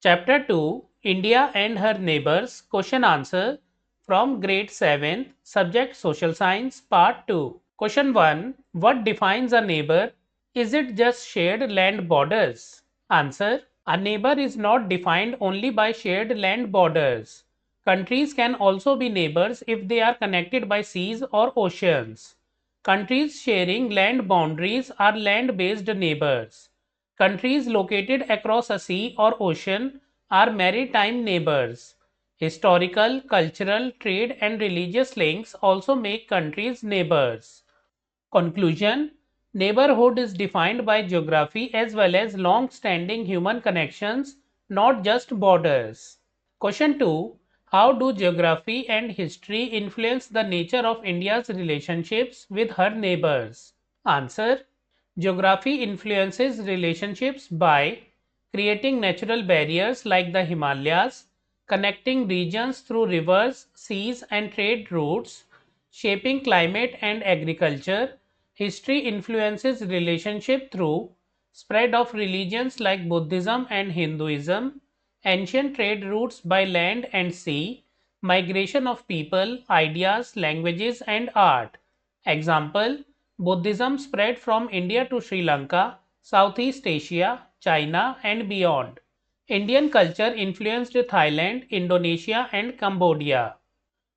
Chapter 2, India and Her Neighbours, Question Answer from Grade 7th, Subject Social Science, Part 2. Question 1. What defines a neighbour? Is it just shared land borders? Answer. A neighbour is not defined only by shared land borders. Countries can also be neighbours if they are connected by seas or oceans. Countries sharing land boundaries are land-based neighbours. Countries located across a sea or ocean are maritime neighbours. Historical, cultural, trade and religious links also make countries neighbours. Conclusion. Neighborhood is defined by geography as well as long-standing human connections, not just borders. Question 2. How do geography and history influence the nature of India's relationships with her neighbors? Answer. Geography influences relationships by creating natural barriers like the Himalayas, connecting regions through rivers, seas and trade routes, shaping climate and agriculture. History influences relationship through spread of religions like Buddhism and Hinduism, ancient trade routes by land and sea, migration of people, ideas, languages and art. Example, Buddhism spread from India to Sri Lanka, Southeast Asia, China and beyond. Indian culture influenced Thailand, Indonesia and Cambodia.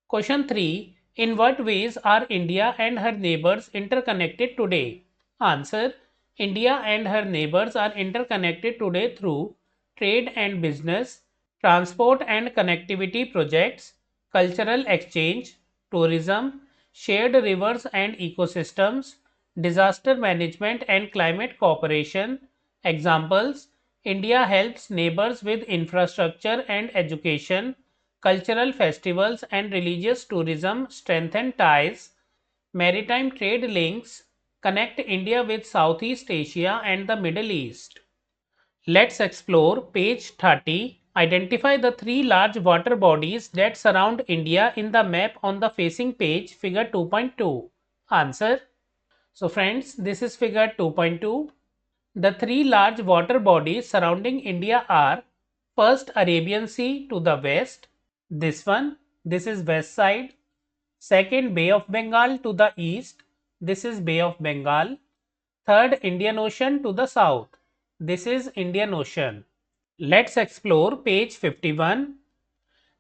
Question 3. In what ways are India and her neighbors interconnected today? Answer. India and her neighbors are interconnected today through trade and business, transport and connectivity projects, cultural exchange, tourism, shared rivers and ecosystems, disaster management and climate cooperation. Examples: India helps neighbors with infrastructure and education. Cultural festivals and religious tourism strengthen ties. Maritime trade links connect India with Southeast Asia and the Middle East. Let's explore page 30. Identify the three large water bodies that surround India in the map on the facing page, figure 2.2. Answer. So friends, this is figure 2.2. The three large water bodies surrounding India are: first, Arabian Sea to the west, this one, this is west side. Second, Bay of Bengal to the east, this is Bay of Bengal. Third, Indian Ocean to the south, this is Indian Ocean. Let's explore page 51.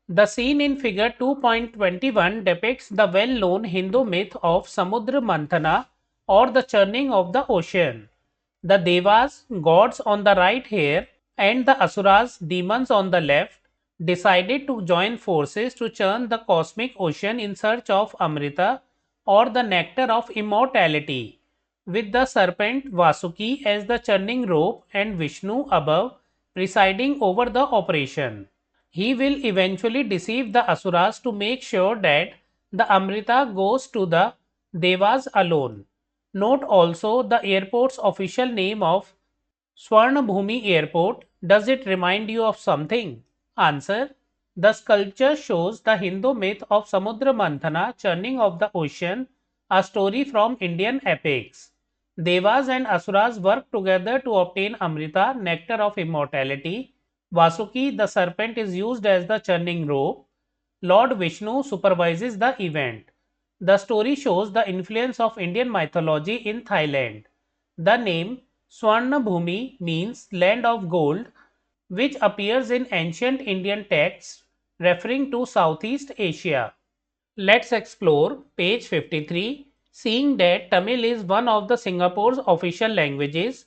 The scene in figure 2.21 depicts the well-known Hindu myth of Samudra Manthana, or the churning of the ocean. The Devas, gods on the right here, and the Asuras, demons on the left, decided to join forces to churn the cosmic ocean in search of Amrita, or the nectar of immortality, with the serpent Vasuki as the churning rope and Vishnu above presiding over the operation. He will eventually deceive the Asuras to make sure that the Amrita goes to the Devas alone. Note also the airport's official name of Swarnabhumi Airport. Does it remind you of something? Answer. The sculpture shows the Hindu myth of Samudra Manthana, churning of the ocean, a story from Indian epics. Devas and Asuras work together to obtain Amrita, nectar of immortality. Vasuki, the serpent, is used as the churning rope. Lord Vishnu supervises the event. The story shows the influence of Indian mythology in Thailand. The name Swarnabhumi means land of gold, which appears in ancient Indian texts referring to Southeast Asia. Let's explore page 53. Seeing that Tamil is one of the Singapore's official languages,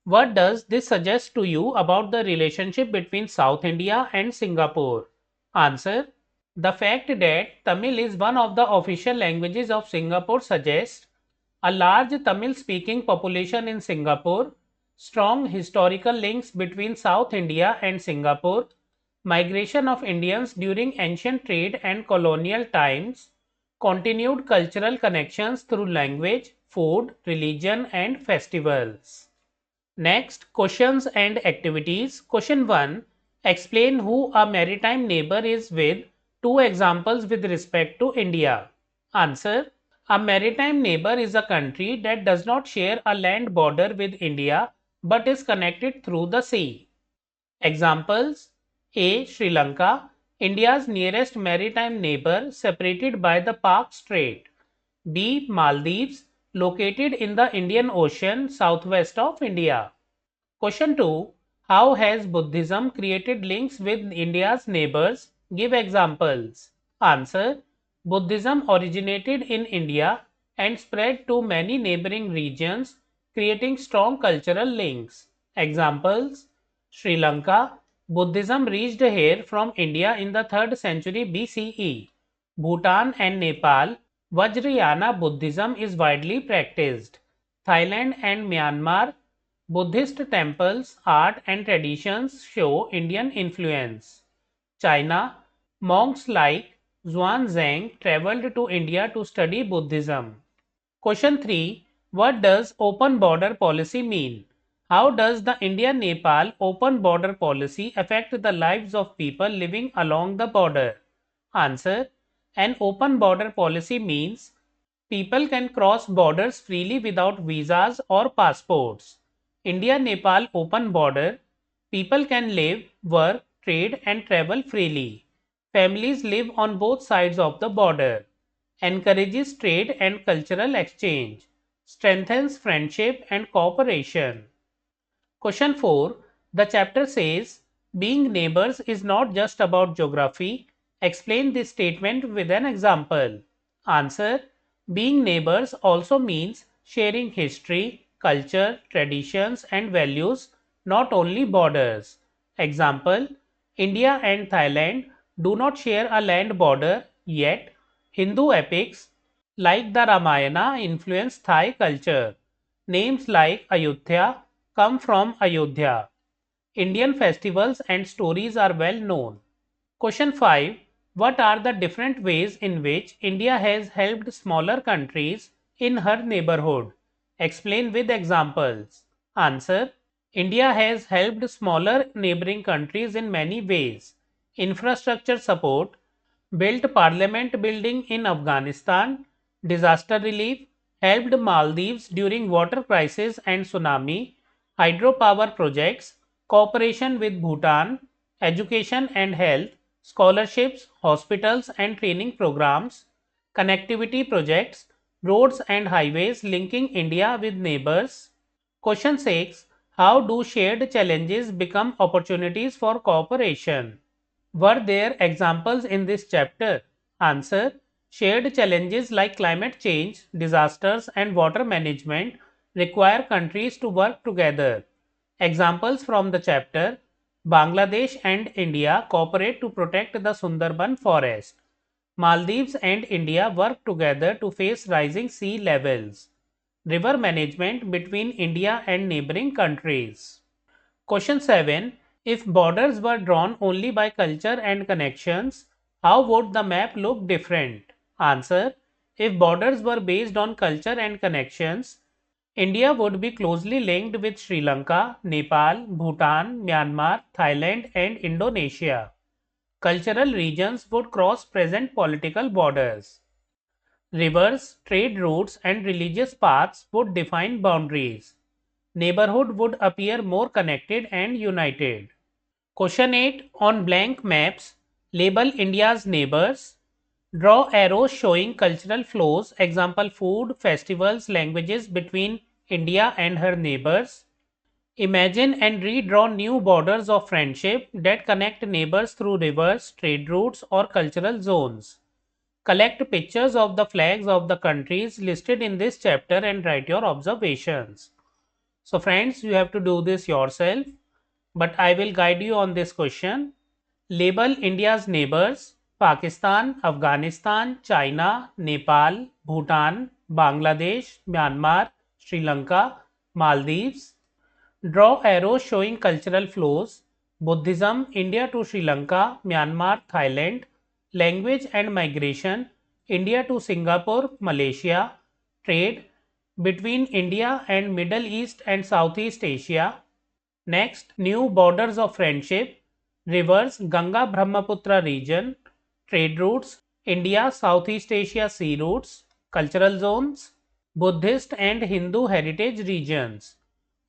what does this suggest to you about the relationship between South India and Singapore? Answer. The fact that Tamil is one of the official languages of Singapore suggests a large Tamil-speaking population in Singapore, strong historical links between South India and Singapore, migration of Indians during ancient trade and colonial times, continued cultural connections through language, food, religion and festivals. Next, questions and activities. Question 1. Explain who a maritime neighbor is with two examples with respect to India. Answer. A maritime neighbor is a country that does not share a land border with India but is connected through the sea. Examples: A. Sri Lanka, India's nearest maritime neighbor separated by the Pak Strait. B. Maldives, located in the Indian Ocean southwest of India. Question 2. How has Buddhism created links with India's neighbors? Give examples. Answer. Buddhism originated in India and spread to many neighboring regions, creating strong cultural links. Examples. Sri Lanka. Buddhism reached here from India in the 3rd century BCE. Bhutan and Nepal. Vajrayana Buddhism is widely practiced. Thailand and Myanmar. Buddhist temples, art and traditions show Indian influence. China, monks like Xuanzang traveled to India to study Buddhism. Question 3. What does open border policy mean? How does the India-Nepal open border policy affect the lives of people living along the border? Answer. An open border policy means people can cross borders freely without visas or passports. India-Nepal open border, people can live, work, trade and travel freely. Families live on both sides of the border. Encourages trade and cultural exchange. Strengthens friendship and cooperation. Question 4. The chapter says, being neighbors is not just about geography. Explain this statement with an example. Answer. Being neighbors also means sharing history, culture, traditions and values, not only borders. Example. India and Thailand do not share a land border, yet Hindu epics like the Ramayana influence Thai culture. Names like Ayodhya come from Ayodhya. Indian festivals and stories are well known. Question 5. What are the different ways in which India has helped smaller countries in her neighborhood? Explain with examples. Answer. India has helped smaller neighboring countries in many ways. Infrastructure support, built parliament building in Afghanistan, disaster relief, helped Maldives during water crisis and tsunami, hydropower projects, cooperation with Bhutan, education and health, scholarships, hospitals and training programs, connectivity projects, roads and highways linking India with neighbors. Question 6. How do shared challenges become opportunities for cooperation? Were there examples in this chapter? Answer. Shared challenges like climate change, disasters and water management require countries to work together. Examples from the chapter. Bangladesh and India cooperate to protect the Sundarban forest. Maldives and India work together to face rising sea levels. River management between India and neighboring countries. Question 7. If borders were drawn only by culture and connections, how would the map look different? Answer. If borders were based on culture and connections, India would be closely linked with Sri Lanka, Nepal, Bhutan, Myanmar, Thailand and Indonesia. Cultural regions would cross present political borders. Rivers, trade routes and religious paths would define boundaries. Neighborhood would appear more connected and united. Question 8. On blank maps, label India's neighbors. Draw arrows showing cultural flows, example food, festivals, languages between India and her neighbors. Imagine and redraw new borders of friendship that connect neighbors through rivers, trade routes or cultural zones. Collect pictures of the flags of the countries listed in this chapter and write your observations. So friends, you have to do this yourself, but I will guide you on this question. Label India's neighbors: Pakistan, Afghanistan, China, Nepal, Bhutan, Bangladesh, Myanmar, Sri Lanka, Maldives. Draw arrows showing cultural flows: Buddhism, India to Sri Lanka, Myanmar, Thailand. Language and migration: India to Singapore, Malaysia. Trade between India and Middle East and Southeast Asia. Next, new borders of friendship: rivers, Ganga Brahmaputra region. Trade routes: India Southeast Asia sea routes. Cultural zones: Buddhist and Hindu heritage regions.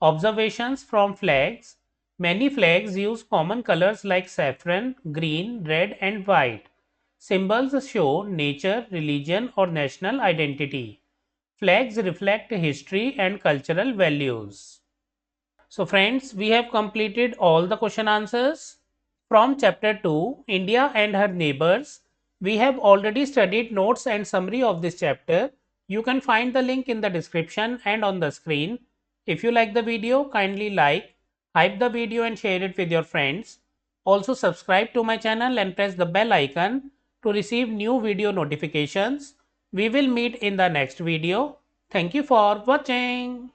Observations from flags: Many flags use common colors like saffron, green, red, and white. Symbols show nature, religion, or national identity. Flags reflect history and cultural values. So friends, we have completed all the question answers. From chapter 2, India and Her Neighbors, we have already studied notes and summary of this chapter. You can find the link in the description and on the screen. If you like the video, kindly like, hype the video and share it with your friends. Also subscribe to my channel and press the bell icon to receive new video notifications. We will meet in the next video. Thank you for watching.